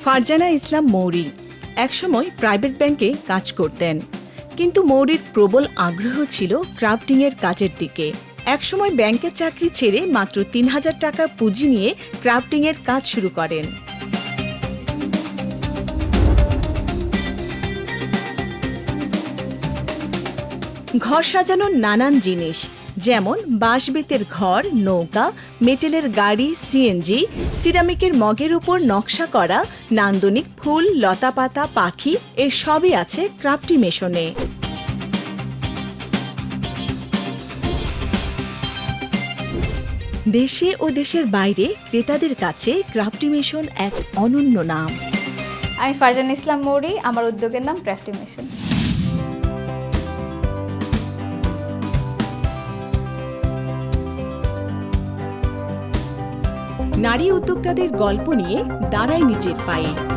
ফারজানা ইসলাম মৌরি একসময় প্রাইভেট ব্যাংকে কাজ করতেন, কিন্তু মৌরির প্রবল আগ্রহ ছিল ক্রাফটিংয়ের কাজের দিকে। একসময় ব্যাংকের চাকরি ছেড়ে মাত্র ৩,০০০ টাকা পুঁজি নিয়ে ক্রাফটিংয়ের কাজ শুরু করেন। ঘর সাজানোর নানান জিনিস, যেমন বাঁশ-বেতের ঘর, নৌকা, মেটেলের গাড়ি, সিএনজি, সিরামিকের মগের উপর নকশা করা নান্দনিক ফুল, লতাপাতা, পাখি, এর সবই আছে ক্রাফটি মেশনে। দেশে ও দেশের বাইরে ক্রেতাদের কাছে ক্রাফটি মেশন এক অনন্য নাম। আমি ফারজানা ইসলাম মৌরি, আমার উদ্যোগের নাম ক্রাফটি মেশন। নারী উদ্যোক্তাদের গল্প নিয়ে দাঁড়ায় নিজের পায়ে।